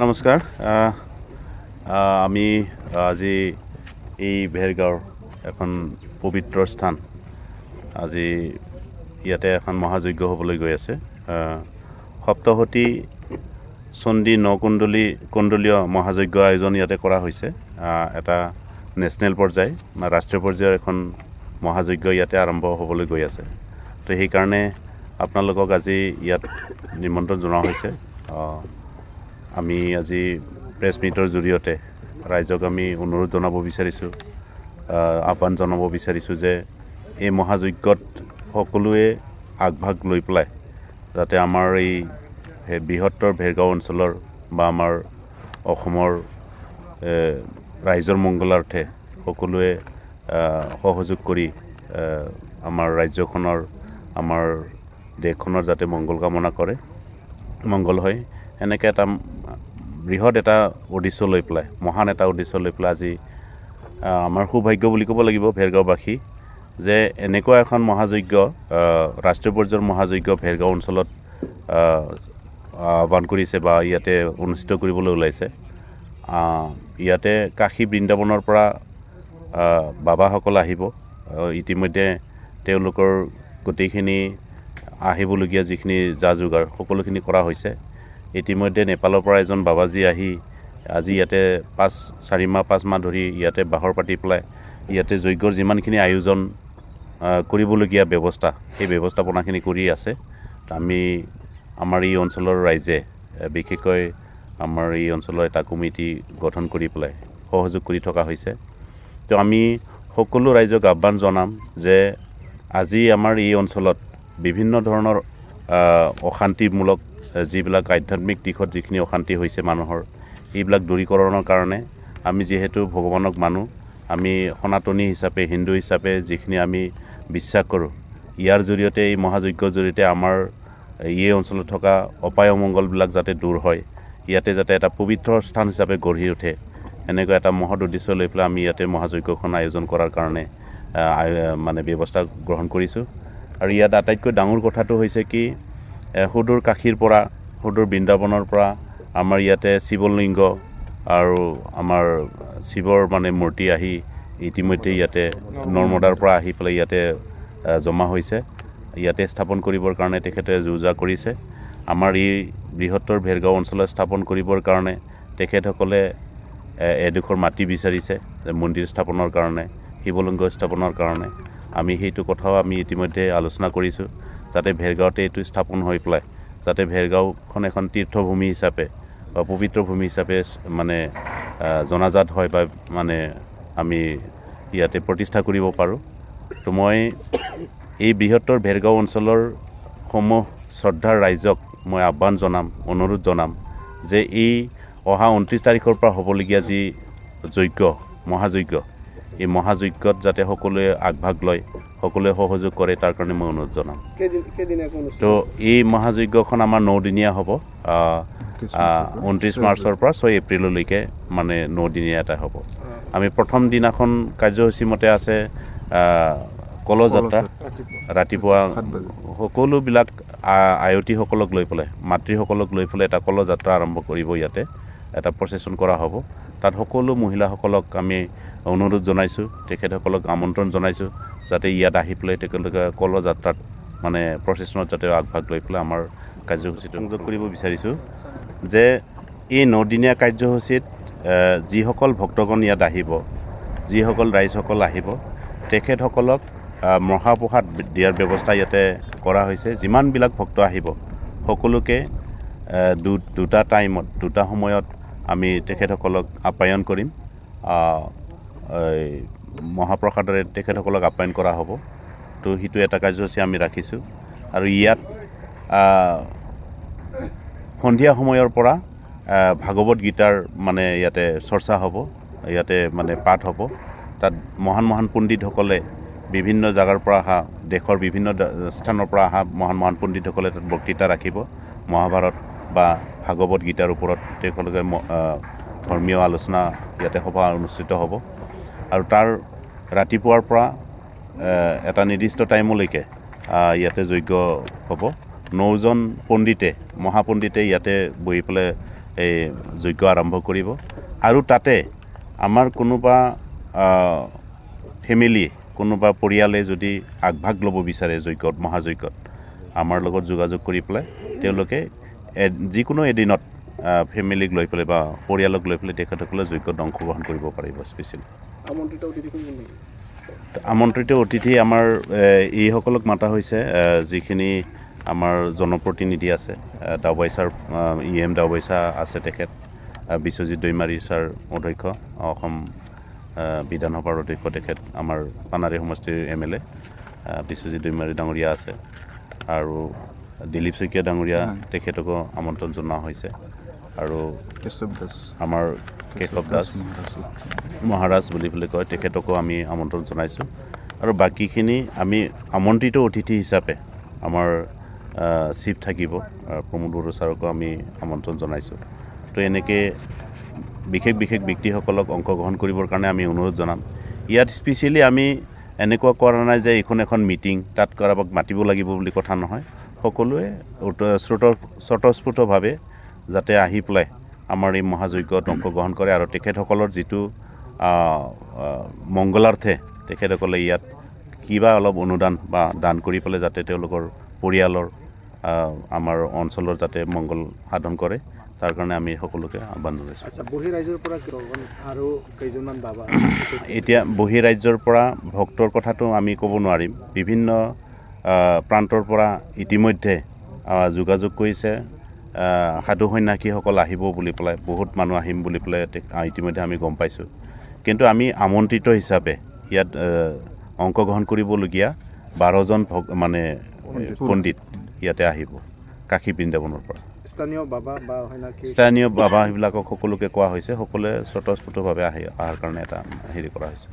নমস্কাৰ আমি আজি এই ভেৰগাঁৱৰ এখন পবিত্ৰ স্থান আজি ইয়াতে এখন মহাযজ্ঞ হ'বলৈ গৈ আছে সপ্তশতী চণ্ডী নকুণ্ডলীয় মহাযজ্ঞ আয়োজন ইয়াতে কৰা হৈছে এটা নেশ্যনেল পৰ্যায় বা ৰাষ্ট্ৰীয় পৰ্যায়ৰ এখন মহাযজ্ঞ ইয়াতে আৰম্ভ হ'বলৈ গৈ আছে তো সেইকাৰণে আপোনালোকক আজি ইয়াত নিমন্ত্ৰণ জনোৱা হৈছে আমি আজি প্ৰেছ মিটৰ জৰিয়তে ৰাইজক আমি অনুৰোধ জনাব বিচাৰিছোঁ আহ্বান জনাব বিচাৰিছোঁ যে এই মহাযজ্ঞত সকলোৱে আগভাগ লৈ পেলাই যাতে আমাৰ এই বৃহত্তৰ ভেৰগাঁও অঞ্চলৰ বা আমাৰ অসমৰ ৰাইজৰ মংগলাৰ্থে সকলোৱে সহযোগ কৰি আমাৰ ৰাজ্যখনৰ আমাৰ দেশখনৰ যাতে মংগল কামনা কৰে মংগল হয় এনেকৈ এটা বৃহৎ এটা উদ্দেশ্য লৈ পেলাই মহান এটা উদ্দেশ্য লৈ পেলাই আজি আমাৰ সৌভাগ্য বুলি ক'ব লাগিব ভেৰগাঁওবাসী যে এনেকুৱা এখন মহাযজ্ঞ ৰাষ্ট্ৰীয় পৰ্যায়ৰ মহাযজ্ঞ ভেৰগাঁও অঞ্চলত আহ্বান কৰিছে বা ইয়াতে অনুষ্ঠিত কৰিবলৈ ওলাইছে ইয়াতে কাশী বৃন্দাবনৰ পৰা বাবাসকল আহিব ইতিমধ্যে তেওঁলোকৰ গোটেইখিনি আহিবলগীয়া যিখিনি যা যোগাৰ সকলোখিনি কৰা হৈছে ইতিমধ্যে নেপালৰ পৰা এজন বাবাজী আহি আজি ইয়াতে 4 মাহ 5 মাহ ধৰি ইয়াতে বাহৰ পাতি পেলাই ইয়াতে যজ্ঞৰ যিমানখিনি আয়োজন কৰিবলগীয়া ব্যৱস্থা সেই ব্যৱস্থাপনাখিনি কৰি আছে আমি আমাৰ এই অঞ্চলৰ ৰাইজে বিশেষকৈ আমাৰ এই অঞ্চলৰ এটা কমিটি গঠন কৰি পেলাই সহযোগ কৰি থকা হৈছে তো আমি সকলো ৰাইজক আহ্বান জনাম যে আজি আমাৰ এই অঞ্চলত বিভিন্ন ধৰণৰ অশান্তিমূলক যিবিলাক আধ্যাত্মিক দিশত যিখিনি অশান্তি হৈছে মানুহৰ এইবিলাক দূৰীকৰণৰ কাৰণে আমি যিহেতু ভগৱানক মানো আমি সনাতনী হিচাপে হিন্দু হিচাপে যিখিনি আমি বিশ্বাস কৰোঁ ইয়াৰ জৰিয়তে এই মহাযজ্ঞৰ জৰিয়তে আমাৰ এই অঞ্চলত থকা অপায় অমংগলবিলাক যাতে দূৰ হয় ইয়াতে যাতে এটা পবিত্ৰ স্থান হিচাপে গঢ়ি উঠে এনেকুৱা এটা মহৎ উদ্দেশ্য লৈ পেলাই আমি ইয়াতে মহাযজ্ঞখন আয়োজন কৰাৰ কাৰণে মানে ব্যৱস্থা গ্ৰহণ কৰিছোঁ আৰু ইয়াত আটাইতকৈ ডাঙৰ কথাটো হৈছে কি সুদূৰ কাশীৰ পৰা সুদূৰ বৃন্দাবনৰ পৰা আমাৰ ইয়াতে শিৱলিংগ আৰু আমাৰ শিৱৰ মানে মূৰ্তি আহি ইতিমধ্যে ইয়াতে নৰ্মদাৰ পৰা আহি পেলাই ইয়াতে জমা হৈছে ইয়াতে স্থাপন কৰিবৰ কাৰণে তেখেতে যোজা কৰিছে আমাৰ এই বৃহত্তৰ ভেৰগাঁও অঞ্চলত স্থাপন কৰিবৰ কাৰণে তেখেতসকলে এডোখৰ মাটি বিচাৰিছে মন্দিৰ স্থাপনৰ কাৰণে শিৱলিংগ স্থাপনৰ কাৰণে আমি সেইটো কথাও আমি ইতিমধ্যে আলোচনা কৰিছোঁ যাতে ভেৰগাঁৱতে এইটো স্থাপন হৈ পেলাই যাতে ভেৰগাঁওখন এখন তীৰ্থভূমি হিচাপে বা পবিত্ৰ ভূমি হিচাপে মানে জনাজাত হয় বা মানে আমি ইয়াতে প্ৰতিষ্ঠা কৰিব পাৰোঁ তো মই এই বৃহত্তৰ ভেৰগাঁও অঞ্চলৰ সমূহ শ্ৰদ্ধাৰ ৰাইজক মই আহ্বান জনাম অনুৰোধ জনাম যে এই অহা 29 তাৰিখৰ পৰা হ'বলগীয়া যি যজ্ঞ মহাযজ্ঞ এই মহাযজ্ঞত যাতে সকলোৱে আগভাগ লয় সকলোৱে সহযোগ কৰে তাৰ কাৰণে মই অনুৰোধ জনাম তো এই মহাযজ্ঞখন আমাৰ 9 দিনীয়া হ'ব 29 মাৰ্চৰ পৰা 6 এপ্ৰিললৈকে মানে 9 দিনীয়া এটা হ'ব আমি প্ৰথম দিনাখন কাৰ্যসূচী মতে আছে কলযাত্ৰা ৰাতিপুৱা সকলোবিলাক আয়তীসকলক লৈ পেলাই মাতৃসকলক লৈ পেলাই এটা কলযাত্ৰা আৰম্ভ কৰিব ইয়াতে এটা প্ৰচেছন কৰা হ'ব তাত সকলো মহিলাসকলক আমি অনুৰোধ জনাইছোঁ তেখেতসকলক আমন্ত্ৰণ জনাইছোঁ যাতে ইয়াত আহি পেলাই তেখেতলোকে কলযাত্ৰাত মানে প্ৰচেছনত যাতে আগভাগ লৈ পেলাই আমাৰ কাৰ্যসূচীটো সংযোগ কৰিব বিচাৰিছোঁ যে এই 9 দিনীয়া কাৰ্যসূচীত যিসকল ভক্তগণ ইয়াত আহিব যিসকল ৰাইজসকল আহিব তেখেতসকলক মহাপ্ৰসাদ দিয়াৰ ব্যৱস্থা ইয়াতে কৰা হৈছে যিমানবিলাক ভক্ত আহিব সকলোকে দুটা টাইমত দুটা সময়ত আমি তেখেতসকলক আপ্যায়ন কৰিম মহাপ্ৰসাদৰে তেখেতসকলক আপ্যায়ন কৰা হ'ব তো সেইটো এটা কাৰ্যসূচী আমি ৰাখিছোঁ আৰু ইয়াত সন্ধিয়া সময়ৰ পৰা ভাগৱত গীতাৰ মানে ইয়াতে চৰ্চা হ'ব ইয়াতে মানে পাঠ হ'ব তাত মহান পণ্ডিতসকলে বিভিন্ন জাগাৰ পৰা অহা দেশৰ বিভিন্ন স্থানৰ পৰা অহা মহান পণ্ডিতসকলে তাত বক্তৃতা ৰাখিব মহাভাৰত বা ভাগৱত গীতাৰ ওপৰত তেওঁলোকে ধৰ্মীয় আলোচনা ইয়াতে সভা অনুষ্ঠিত হ'ব আৰু তাৰ ৰাতিপুৱাৰ পৰা এটা নিৰ্দিষ্ট টাইমলৈকে ইয়াতে যজ্ঞ হ'ব 9জন পণ্ডিতে মহাপণ্ডিতে ইয়াতে বহি পেলাই এই যজ্ঞ আৰম্ভ কৰিব আৰু তাতে আমাৰ কোনোবা ফেমিলি কোনোবা পৰিয়ালে যদি আগভাগ ল'ব বিচাৰে যজ্ঞত মহাযজ্ঞত আমাৰ লগত যোগাযোগ কৰি পেলাই তেওঁলোকে যিকোনো এদিনত ফেমিলিক লৈ পেলাই বা পৰিয়ালক লৈ পেলাই তেখেতসকলে যজ্ঞত অংশগ্ৰহণ কৰিব পাৰিব স্পেচিয়েলি আমন্ত্ৰিত অতিথি আমাৰ এইসকলক মাতা হৈছে যিখিনি আমাৰ জনপ্ৰতিনিধি আছে দাওবাই ছাৰ EM দাওবাই ছাৰ আছে তেখেত বিশ্বজিৎ দৈমাৰী ছাৰ অধ্যক্ষ অসম বিধানসভাৰ অধ্যক্ষ তেখেত আমাৰ পানাৰী সমষ্টিৰ MLA বিশ্বজিৎ দৈমাৰী ডাঙৰীয়া আছে আৰু দিলীপ শইকীয়া ডাঙৰীয়া তেখেতকো আমন্ত্ৰণ জনোৱা হৈছে আৰু আমাৰ কেশৱ দাস মহাৰাজ বুলি পেলাই কয় তেখেতকো আমি আমন্ত্ৰণ জনাইছোঁ আৰু বাকীখিনি আমি আমন্ত্ৰিত অতিথি হিচাপে আমাৰ চিফ থাকিব প্ৰমোদ বড়ো ছাৰকো আমি আমন্ত্ৰণ জনাইছোঁ তো এনেকৈ বিশেষ ব্যক্তিসকলক অংশগ্ৰহণ কৰিবৰ কাৰণে আমি অনুৰোধ জনাম ইয়াত স্পেচিয়েলি আমি এনেকুৱা কৰা নাই যে এইখন এখন মিটিং তাত কাৰোবাক মাতিব লাগিব বুলি কথা নহয় সকলোৱে স্বতঃস্ফূৰ্তভাৱে যাতে আহি পেলাই আমাৰ এই মহাযজ্ঞত অংশগ্ৰহণ কৰে আৰু তেখেতসকলৰ যিটো মংগলাৰ্থে তেখেতসকলে ইয়াত কিবা অলপ অনুদান বা দান কৰি পেলাই যাতে তেওঁলোকৰ পৰিয়ালৰ আমাৰ অঞ্চলৰ যাতে মংগল সাধন কৰে তাৰ কাৰণে আমি সকলোকে আহ্বান জনাইছোঁ এতিয়া বহিৰাজ্যৰ পৰা ভক্তৰ কথাটো আমি ক'ব নোৱাৰিম বিভিন্ন প্ৰান্তৰ পৰা ইতিমধ্যে যোগাযোগ কৰিছে সাধু সন্যাসীসকল আহিব বুলি পেলাই বহুত মানুহ আহিম বুলি পেলাই ইতিমধ্যে আমি গম পাইছোঁ কিন্তু আমি আমন্ত্ৰিত হিচাপে ইয়াত অংশগ্ৰহণ কৰিবলগীয়া 12জন মানে পণ্ডিত ইয়াতে আহিব কাশী বৃন্দাবনৰ পৰা স্থানীয় বাবা সেইবিলাকক সকলোকে কোৱা হৈছে সকলোৱে স্বতঃস্ফূৰ্তভাৱে অহাৰ কাৰণে এটা হেৰি কৰা হৈছে